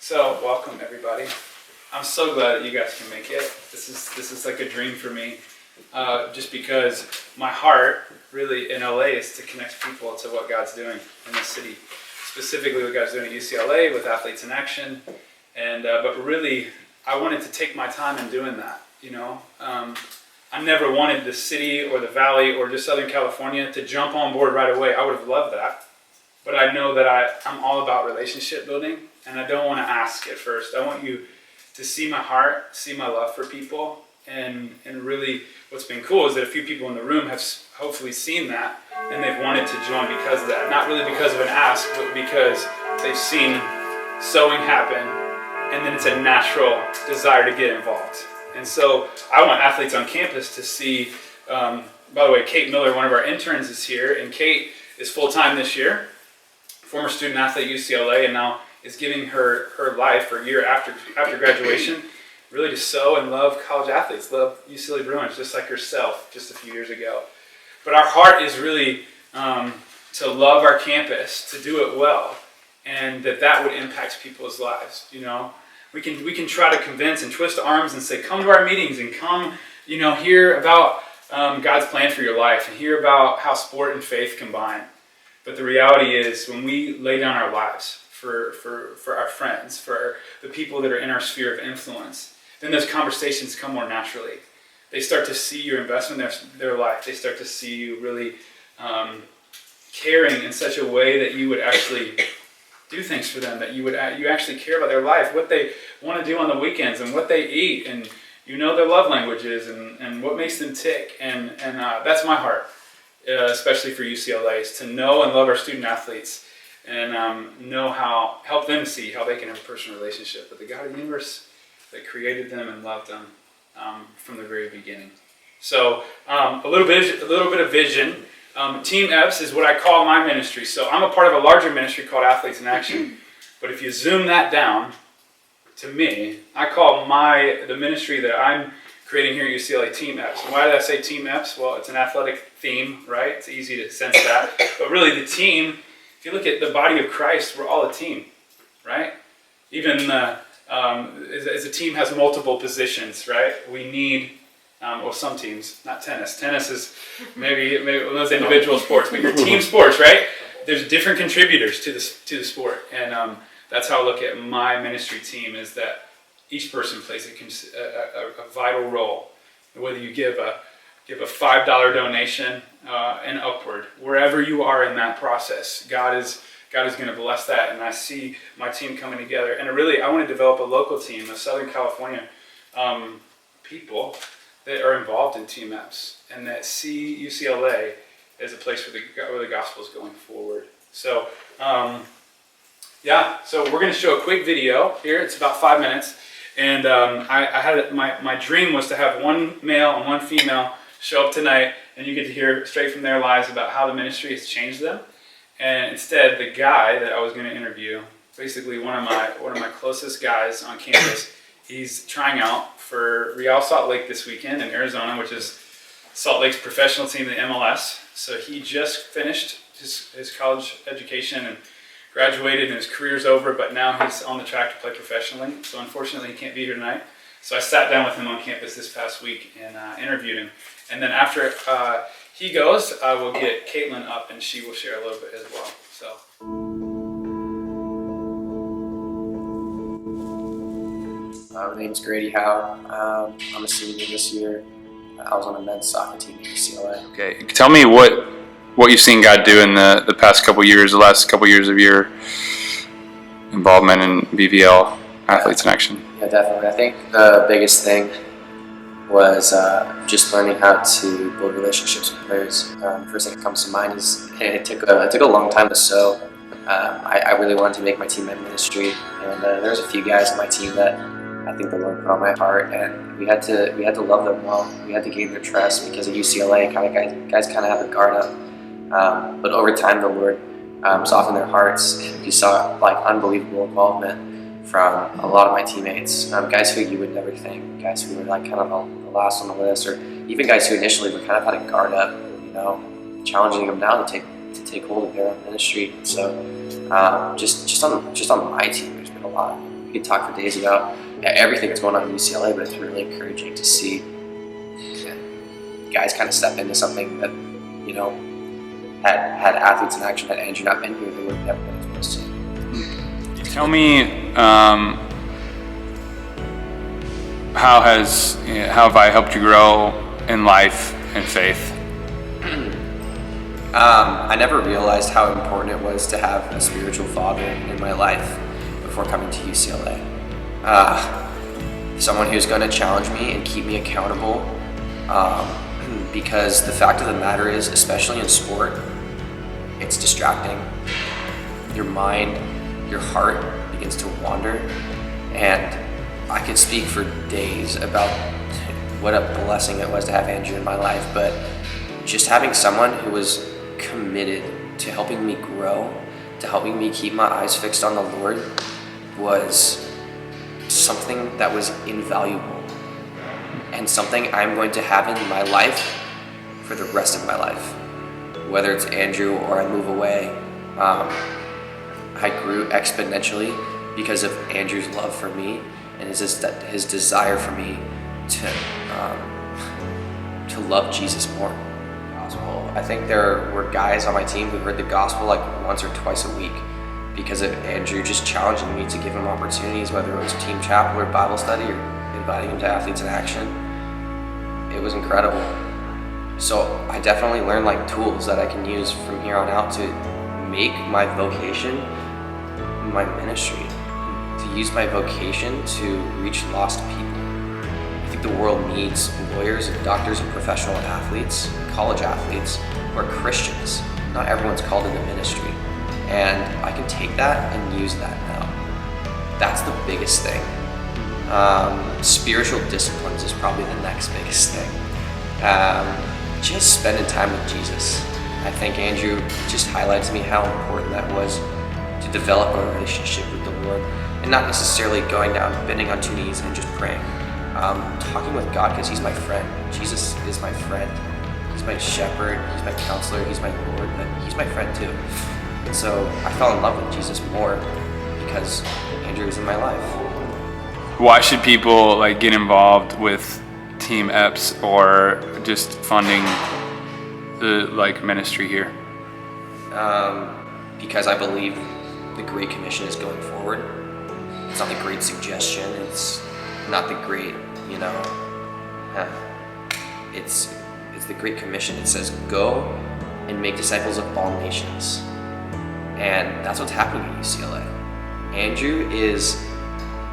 So welcome everybody. I'm so glad that you guys can make it. This is like a dream for me, just because my heart really in LA is to connect people to what God's doing in the city, specifically what God's doing at UCLA with Athletes in Action, and but really I wanted to take my time in doing that. I never wanted the city or the valley or just Southern California to jump on board right away. I would have loved that, but I know that I'm all about relationship building. And I don't want to ask at first. I want you to see my heart, see my love for people. And really what's been cool is that a few people in the room have hopefully seen that and they've wanted to join because of that. Not really because of an ask, but because they've seen sowing happen and then it's a natural desire to get involved. And so I want athletes on campus to see, by the way, Kate Miller, one of our interns, is here. And Kate is full-time this year, former student athlete at UCLA, and now is giving her life for a year after graduation, really to sow and love college athletes, love UCLA Bruins, just like herself just a few years ago. But our heart is really to love our campus, to do it well, and that would impact people's lives. We can try to convince and twist arms and say, come to our meetings and come, hear about God's plan for your life and hear about how sport and faith combine. But the reality is, when we lay down our lives for our friends, for the people that are in our sphere of influence, then those conversations come more naturally. They start to see your investment in their life. They start to see you really caring in such a way that you would actually do things for them, that you actually care about their life, what they want to do on the weekends and what they eat, and their love languages and what makes them tick. And that's my heart, especially for UCLA, is to know and love our student athletes and help them see how they can have a personal relationship with the God of the universe that created them and loved them from the very beginning. So a little bit of vision. Team Eppes is what I call my ministry. So I'm a part of a larger ministry called Athletes in Action. But if you zoom that down to me, I call the ministry that I'm creating here at UCLA Team Eppes. Why did I say Team Eppes? Well, it's an athletic theme, right? It's easy to sense that. But really the team, if you look at the body of Christ, we're all a team, right? Even as a team has multiple positions, right? We need, some teams, not tennis. Tennis is maybe one of those individual sports, but your team sports, right? There's different contributors to the sport, and that's how I look at my ministry team, is that each person plays a vital role. Whether you give a $5 donation and upward, wherever you are in that process, God is going to bless that. And I see my team coming together. And I want to develop a local team of Southern California people that are involved in Team Eppes and that see UCLA as a place where the gospel is going forward. So so we're going to show a quick video here. It's about 5 minutes. And I had my dream was to have one male and one female show up tonight, and you get to hear straight from their lives about how the ministry has changed them. And instead, the guy that I was going to interview, basically one of my closest guys on campus, he's trying out for Real Salt Lake this weekend in Arizona, which is Salt Lake's professional team in the MLS. So he just finished his college education and graduated, and his career's over, but now he's on the track to play professionally. So unfortunately, he can't be here tonight. So I sat down with him on campus this past week and interviewed him. And then after he goes, I will get Caitlin up, and she will share a little bit as well. So. My name's Grady Howe. I'm a senior this year. I was on a men's soccer team at UCLA. Okay, tell me what you've seen God do in the past couple years, the last couple years of your involvement in BVL, Athletes in Action. Yeah, definitely. I think the biggest thing was just learning how to build relationships with players. First thing that comes to mind is it took a long time to sow. I really wanted to make my team my ministry, and there's a few guys on my team that I think the Lord put on my heart, and we had to love them well. We had to gain their trust because at UCLA, guys kind of have a guard up. But over time, the Lord softened their hearts, and you saw unbelievable involvement from a lot of my teammates, guys who you would never think, guys who were kind of the last on the list, or even guys who initially were kind of had a guard up, challenging them now to take hold of their own ministry. So just on my team, there's been a lot of we could talk for days about everything that's going on in UCLA, but it's really encouraging to see guys kind of step into something that, you know, had athletes in action. Had Andrew not been here, they would have never been exposed to. Tell me, how have I helped you grow in life and faith? I never realized how important it was to have a spiritual father in my life before coming to UCLA. Someone who's going to challenge me and keep me accountable, because the fact of the matter is, especially in sport, it's distracting. Your mind, your heart begins to wander, and I could speak for days about what a blessing it was to have Andrew in my life, but just having someone who was committed to helping me grow, to helping me keep my eyes fixed on the Lord, was something that was invaluable and something I'm going to have in my life for the rest of my life. Whether it's Andrew or I move away, I grew exponentially because of Andrew's love for me and his desire for me to love Jesus more. I think there were guys on my team who heard the gospel like once or twice a week because of Andrew just challenging me to give him opportunities, whether it was team chapel or Bible study or inviting him to Athletes in Action. It was incredible. So I definitely learned like tools that I can use from here on out to make my vocation my ministry, to use my vocation to reach lost people. I think the world needs lawyers and doctors and professional athletes, college athletes, who are Christians. Not everyone's called into ministry. And I can take that and use that now. That's the biggest thing. Spiritual disciplines is probably the next biggest thing. Just spending time with Jesus. I think Andrew just highlights to me how important that was to develop a relationship with the Lord, and not necessarily going down, bending on two knees and just praying. Talking with God because he's my friend. Jesus is my friend. He's my shepherd, he's my counselor, he's my Lord, but he's my friend too. And so I fell in love with Jesus more because Andrew was in my life. Why should people like get involved with Team Eppes or just funding the like ministry here? Because I believe the Great Commission is going forward. It's not the great suggestion. It's not the great, it's the Great Commission. It says, go and make disciples of all nations. And that's what's happening at UCLA. Andrew is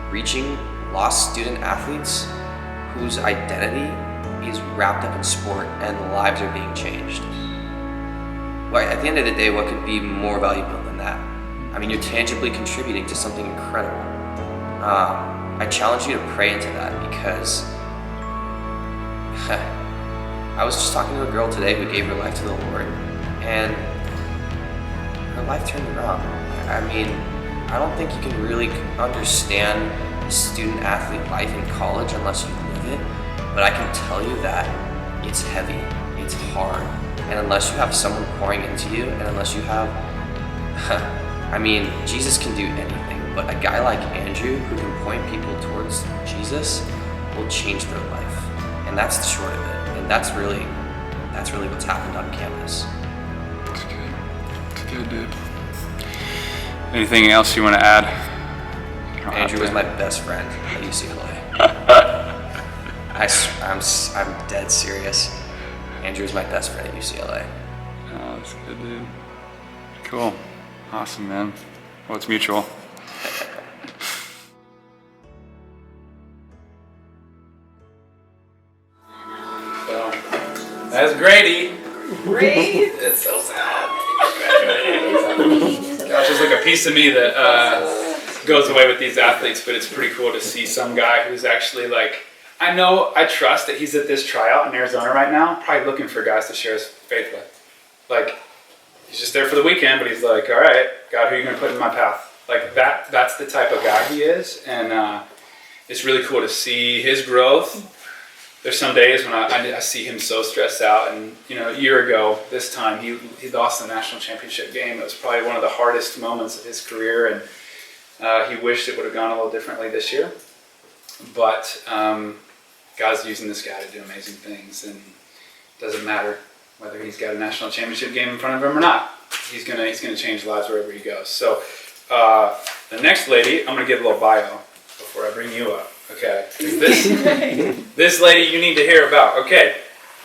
reaching lost student athletes whose identity is wrapped up in sport and lives are being changed. Well, at the end of the day, what could be more valuable than that? I mean, you're tangibly contributing to something incredible. I challenge you to pray into that because I was just talking to a girl today who gave her life to the Lord, and her life turned around. I mean, I don't think you can really understand student athlete life in college unless you live it, but I can tell you that it's heavy, it's hard, and unless you have someone pouring into you, and unless you have, I mean, Jesus can do anything, but a guy like Andrew who can point people towards Jesus will change their life, and that's the short of it, and that's really what's happened on campus. That's good. That's good, dude. Anything else you want to add? Andrew was my best friend at UCLA. I'm dead serious. Andrew was my best friend at UCLA. Oh, that's good, dude. Cool. Awesome, man. Well, it's mutual. So, that's Grady. Grady? It's so sad. Gosh, there's like a piece of me that goes away with these athletes, but it's pretty cool to see some guy who's actually like, I trust that he's at this tryout in Arizona right now, probably looking for guys to share his faith with. Like, he's just there for the weekend, but he's like, all right, God, who are you going to put in my path? Like that's the type of guy he is, and it's really cool to see his growth. There's some days when I see him so stressed out, and a year ago this time he lost the national championship game. It was probably one of the hardest moments of his career, and He wished it would have gone a little differently this year, but God's using this guy to do amazing things, and it doesn't matter whether he's got a national championship game in front of him or not. He's gonna change lives wherever he goes. So the next lady, I'm gonna give a little bio before I bring you up. Okay, this lady you need to hear about. Okay,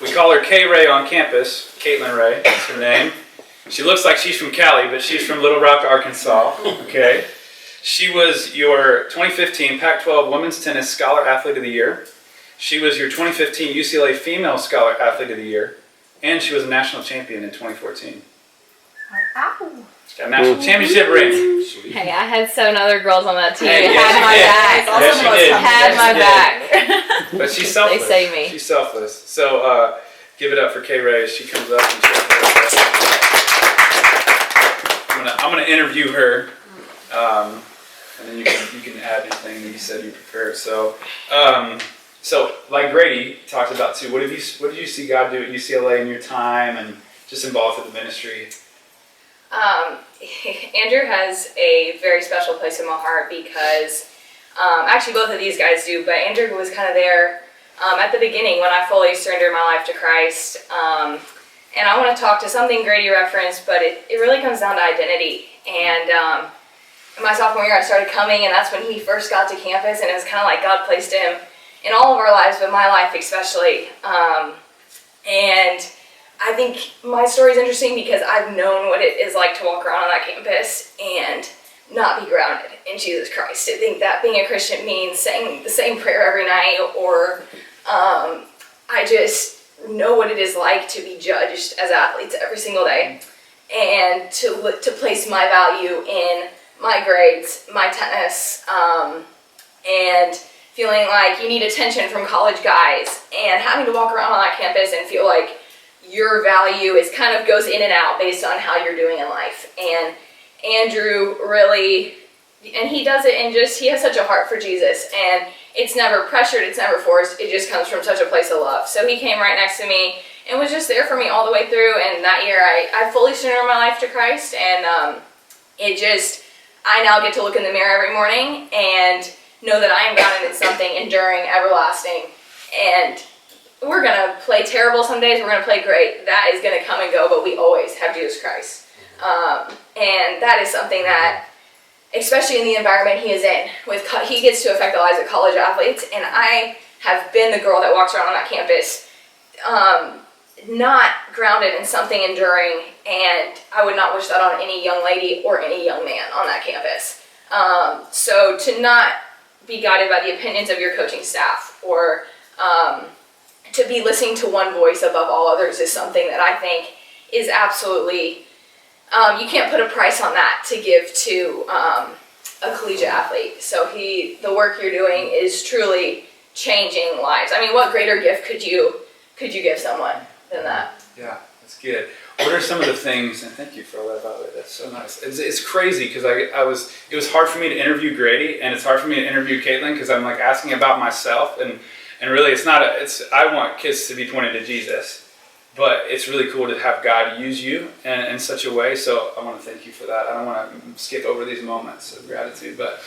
we call her K Ray on campus. Caitlin Ray, that's her name. She looks like she's from Cali, but she's from Little Rock, Arkansas. Okay, she was your 2015 Pac-12 Women's Tennis Scholar Athlete of the Year. She was your 2015 UCLA Female Scholar Athlete of the Year, and she was a national champion in 2014. Ow. She's got a national championship ring. Hey, I had 7 other girls on that team. Hey, Had yes, my you did. back. Yes, you did. Had my Yes, back. But she's selfless. They saved me. She's selfless. So give it up for K Ray as she comes up and shares her. I'm gonna interview her, and then you can add anything that you said you prepared. So like Grady talked about too. What did you see God do at UCLA in your time and just involved with the ministry? Andrew has a very special place in my heart because actually both of these guys do, but Andrew was kind of there at the beginning when I fully surrendered my life to Christ. And I want to talk to something Grady referenced, but it really comes down to identity. And in my sophomore year, I started coming, and that's when he first got to campus, and it was kind of like God placed him in all of our lives, but my life especially. And I think my story is interesting because I've known what it is like to walk around on that campus and not be grounded in Jesus Christ. I think that being a Christian means saying the same prayer every night, or I just know what it is like to be judged as athletes every single day, and to place my value in my grades, my tennis, and feeling like you need attention from college guys, and having to walk around on that campus and feel like your value is kind of goes in and out based on how you're doing in life. And Andrew really, and he does it, and just he has such a heart for Jesus, and it's never pressured, it's never forced, it just comes from such a place of love. So he came right next to me and was just there for me all the way through, and that year I fully surrendered my life to Christ, and I now get to look in the mirror every morning and know that I am grounded in something enduring, everlasting, and we're going to play terrible some days, we're going to play great, that is going to come and go, but we always have Jesus Christ. And that is something that, especially in the environment he is in, he gets to affect the lives of college athletes, and I have been the girl that walks around on that campus not grounded in something enduring, and I would not wish that on any young lady or any young man on that campus. So to not be guided by the opinions of your coaching staff, or to be listening to one voice above all others, is something that I think is absolutely, you can't put a price on that to give to a collegiate athlete. So the work you're doing is truly changing lives. I mean, what greater gift could you give someone than that? Yeah, that's good. What are some of the things, and thank you for all that, by the way, that's so nice. It's crazy because it was hard for me to interview Grady, and it's hard for me to interview Caitlin because I'm like asking about myself, and really I want kids to be pointed to Jesus, but it's really cool to have God use you in such a way, so I want to thank you for that. I don't want to skip over these moments of gratitude, but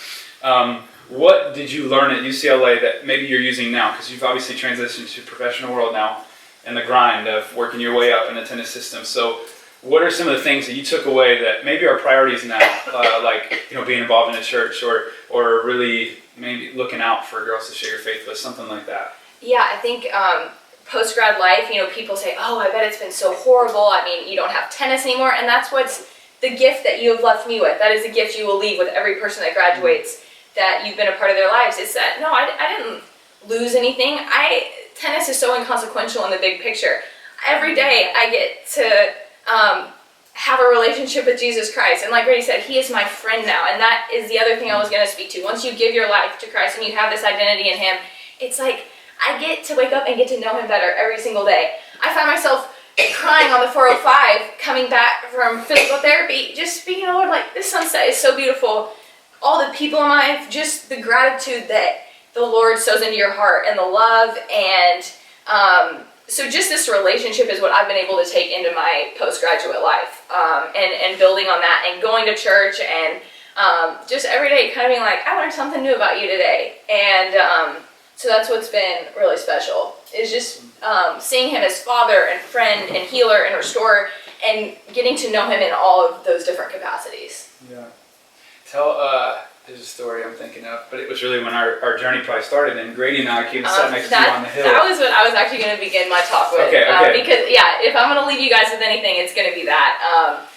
what did you learn at UCLA that maybe you're using now? Because you've obviously transitioned to the professional world now, and the grind of working your way up in the tennis system. So what are some of the things that you took away that maybe are priorities now, like being involved in a church, or really maybe looking out for girls to share your faith with, something like that? Yeah, I think post-grad life, people say, oh, I bet it's been so horrible. I mean, you don't have tennis anymore, and that's what's the gift that you have left me with. That is the gift you will leave with every person that graduates, that you've been a part of their lives. It's that, no, I didn't lose anything. Tennis is so inconsequential in the big picture. Every day I get to have a relationship with Jesus Christ. And like Grady said, he is my friend now. And that is the other thing I was going to speak to. Once you give your life to Christ and you have this identity in him, it's like I get to wake up and get to know him better every single day. I find myself crying on the 405 coming back from physical therapy, just speaking to the Lord, like, this sunset is so beautiful. All the people in my life, just the gratitude that the Lord sows into your heart, and the love, and so just this relationship is what I've been able to take into my postgraduate life, and building on that, and going to church, and just every day kind of being like, I learned something new about you today. And so that's what's been really special, is just seeing him as father and friend and healer and restorer, and getting to know him in all of those different capacities. Yeah. There's a story I'm thinking of, but it was really when our journey probably started, and Grady and I came and sat next to you on the hill. That was what I was actually going to begin my talk with. Okay. Because, if I'm going to leave you guys with anything, it's going to be that.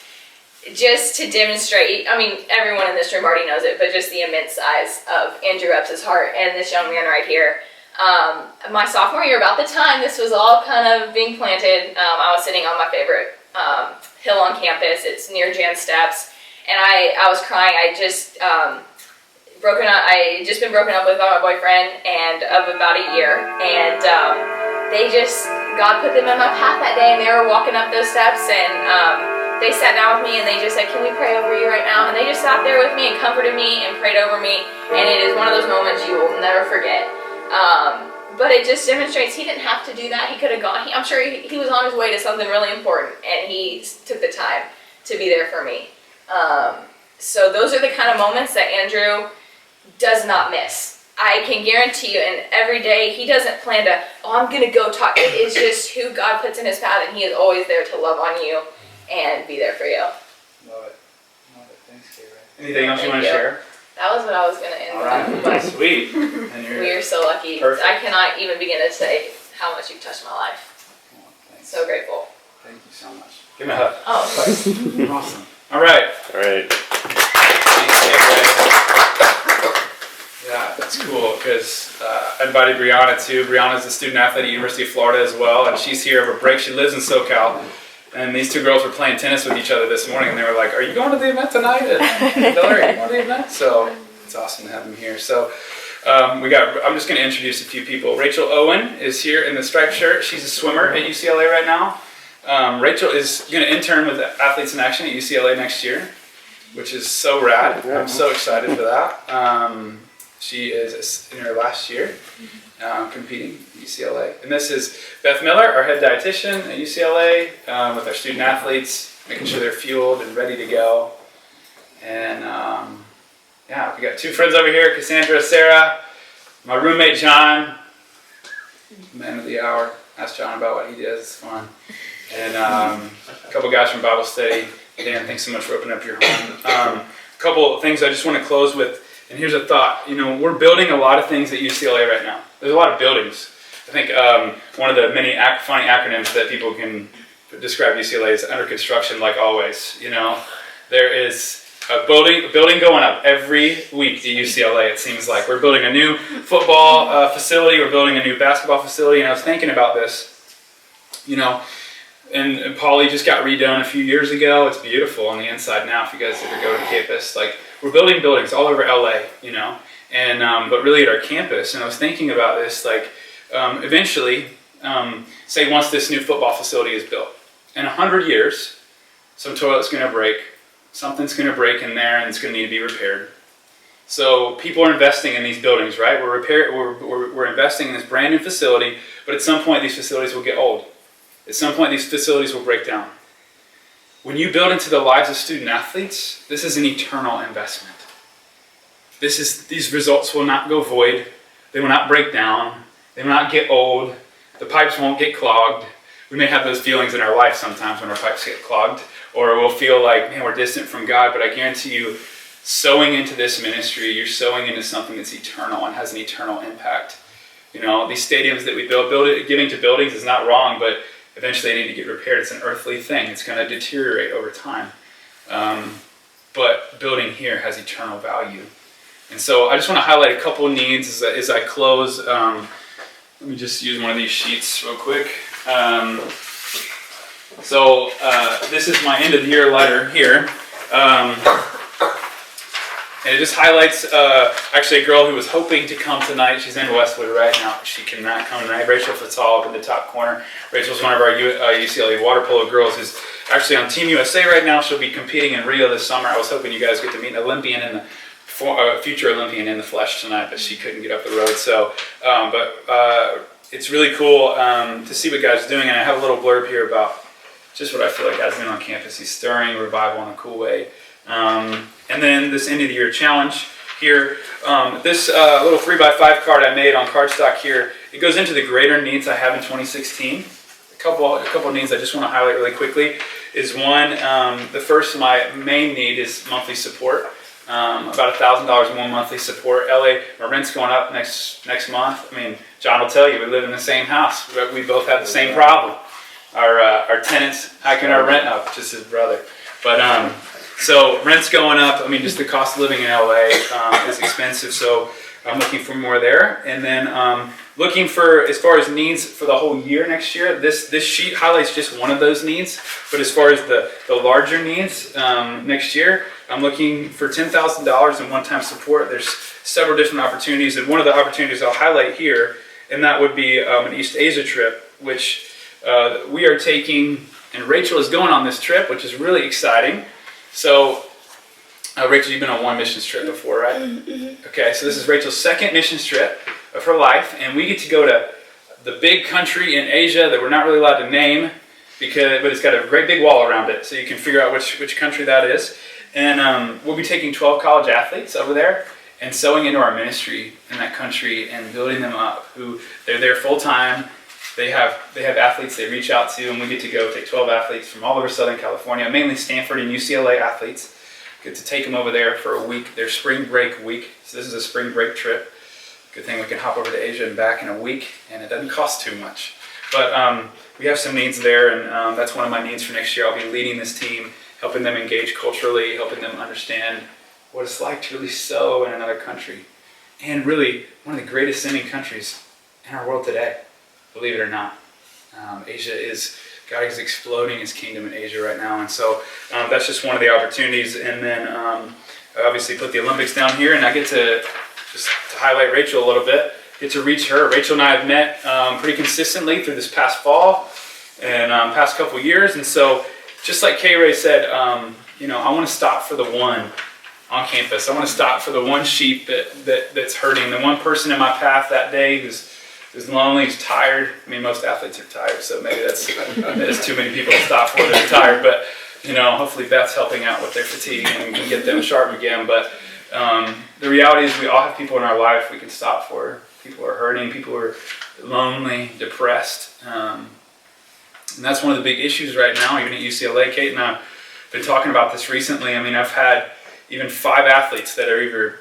Just to demonstrate, I mean, everyone in this room already knows it, but just the immense size of Andrew Eppes' heart and this young man right here. My sophomore year, about the time this was all kind of being planted, I was sitting on my favorite hill on campus. It's near Jan Steps, and I was crying. I just I just been broken up with by my boyfriend and of about a year, and God put them in my path that day, and they were walking up those steps, and they sat down with me and they just said, can we pray over you right now? And they just sat there with me and comforted me and prayed over me. And it is one of those moments you will never forget. But it just demonstrates he didn't have to do that. He could have gone. I'm sure he was on his way to something really important, and he took the time to be there for me. So those are the kind of moments that Andrew does not miss. I can guarantee you, and every day he doesn't plan to, I'm going to go talk. It is just who God puts in his path, and he is always there to love on you and be there for you. Love it. Thanks, Kara. Anything else you want to share? That was what I was going to end All right. with. But Sweet. And we are so lucky. Perfect. I cannot even begin to say how much you've touched my life. Oh, thanks. So grateful. Thank you so much. Give me a hug. Oh, of course. Awesome. All right. Thanks, Kara. Yeah, that's cool, because I invited Brianna too. Brianna's a student athlete at University of Florida as well, and she's here over break. She lives in SoCal. And these two girls were playing tennis with each other this morning, and they were like, are you going to the event tonight? And Bel Air, are you going to the event? So it's awesome to have them here. So I'm just going to introduce a few people. Rachel Owen is here in the striped shirt. She's a swimmer at UCLA right now. Rachel is going to intern with Athletes in Action at UCLA next year, which is so rad. I'm so excited for that. She is in her last year competing at UCLA. And this is Beth Miller, our head dietitian at UCLA, with our student athletes, making sure they're fueled and ready to go. And we got two friends over here, Cassandra, Sarah, my roommate John, man of the hour. Ask John about what he does, it's fun. And a couple guys from Bible study. Dan, thanks so much for opening up your home. A couple of things I just want to close with. And here's a thought. We're building a lot of things at UCLA right now. There's a lot of buildings. I think one of the many funny acronyms that people can describe UCLA is under construction, like always. There is a building going up every week at UCLA, it seems like. We're building a new football facility. We're building a new basketball facility. And I was thinking about this, and Poly just got redone a few years ago. It's beautiful on the inside now if you guys ever go to campus. We're building buildings all over LA, and but really at our campus. And I was thinking about this, eventually, say once this new football facility is built, in 100 years, some toilet's going to break, something's going to break in there, and it's going to need to be repaired. So people are investing in these buildings, right? We're investing in this brand new facility, but at some point these facilities will get old. At some point these facilities will break down. When you build into the lives of student athletes, this is an eternal investment. These results will not go void. They will not break down. They will not get old. The pipes won't get clogged. We may have those feelings in our life sometimes when our pipes get clogged, or we'll feel like, man, we're distant from God, but I guarantee you, sowing into this ministry, you're sowing into something that's eternal and has an eternal impact. These stadiums that we giving to buildings is not wrong, but eventually they need to get repaired. It's an earthly thing. It's going to deteriorate over time. But building here has eternal value. And so I just want to highlight a couple of needs as I close. Let me just use one of these sheets real quick. This is my end of the year letter here. And it just highlights actually a girl who was hoping to come tonight. She's in Westwood right now. She cannot come tonight. Rachel Fatal up in the top corner. Rachel's one of our UCLA water polo girls who's actually on Team USA right now. She'll be competing in Rio this summer. I was hoping you guys get to meet an Olympian in the future Olympian in the flesh tonight, but she couldn't get up the road. So, it's really cool to see what God's doing. And I have a little blurb here about just what I feel like God's doing on campus. He's stirring revival in a cool way. And then this end of the year challenge here. This little 3x5 card I made on cardstock here, it goes into the greater needs I have in 2016. A couple needs I just want to highlight really quickly is one, the first, my main need is monthly support. About $1,000 in one monthly support. LA, my rent's going up next month. I mean, John will tell you, we live in the same house. We both have the same problem. Our tenants hiking our rent up, just his brother. But so rent's going up. I mean, just the cost of living in LA is expensive. So I'm looking for more there. And then looking for, as far as needs for the whole year next year, this sheet highlights just one of those needs. But as far as the larger needs next year, I'm looking for $10,000 in one-time support. There's several different opportunities. And one of the opportunities I'll highlight here, and that would be an East Asia trip, which we are taking, and Rachel is going on this trip, which is really exciting. So, Rachel, you've been on one missions trip before, right? Mm-hmm. Okay, so this is Rachel's second missions trip of her life, and we get to go to the big country in Asia that we're not really allowed to name, but it's got a great big wall around it, so you can figure out which country that is. And we'll be taking 12 college athletes over there and sowing into our ministry in that country and building them up. They're there full time. They have athletes they reach out to, and we get to go take 12 athletes from all over Southern California, mainly Stanford and UCLA athletes. Get to take them over there for a week, their spring break week. So this is a spring break trip. Good thing we can hop over to Asia and back in a week, and it doesn't cost too much. But we have some needs there, and that's one of my needs for next year. I'll be leading this team, helping them engage culturally, helping them understand what it's like to really sow in another country. And really, one of the greatest sending countries in our world today, believe it or not. God is exploding his kingdom in Asia right now. And so that's just one of the opportunities. And then I obviously put the Olympics down here, and I get to just to highlight Rachel a little bit, get to reach her. Rachel and I have met pretty consistently through this past fall and past couple years. And so just like K-Ray said, I want to stop for the one on campus. I want to stop for the one sheep that's hurting, the one person in my path that day who's lonely, who's tired. I mean, most athletes are tired, so maybe that's too many people to stop for that are tired. But hopefully Beth's helping out with their fatigue and we can get them sharp again. But the reality is we all have people in our life we can stop for. People are hurting, people are lonely, depressed. And that's one of the big issues right now, even at UCLA. Kate and I have been talking about this recently. I mean, I've had even 5 athletes that are either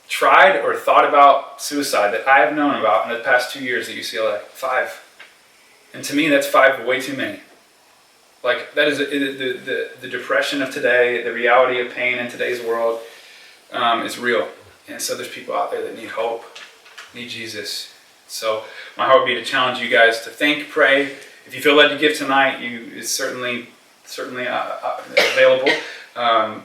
tried or thought about suicide that I have known about in the past 2 years at UCLA. 5. And to me, that's 5 way too many. Like, that is the depression of today, the reality of pain in today's world is real. And so there's people out there that need hope, need Jesus. So my heart would be to challenge you guys to think, pray. If you feel led to give tonight, it's certainly available.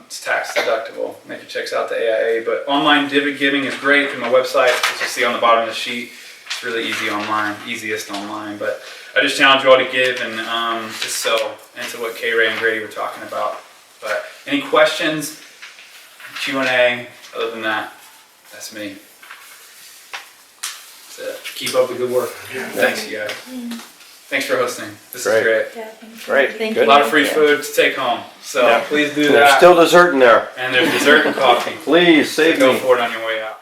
It's tax deductible. Make your checks out to AIA. But online giving is great through my website, as you see on the bottom of the sheet. It's really easy online, easiest online. But I just challenge you all to give and just sow into what K-Ray and Grady were talking about. But any questions, Q&A, other than that, that's me. That's it. Keep up the good work. Thanks, you guys. Thanks for hosting. This is great. Yeah, thank you. Great. Thank A lot of free food to take home. So please do There's that. still dessert in there. And there's dessert and coffee. Please save Go me. for it on your way out.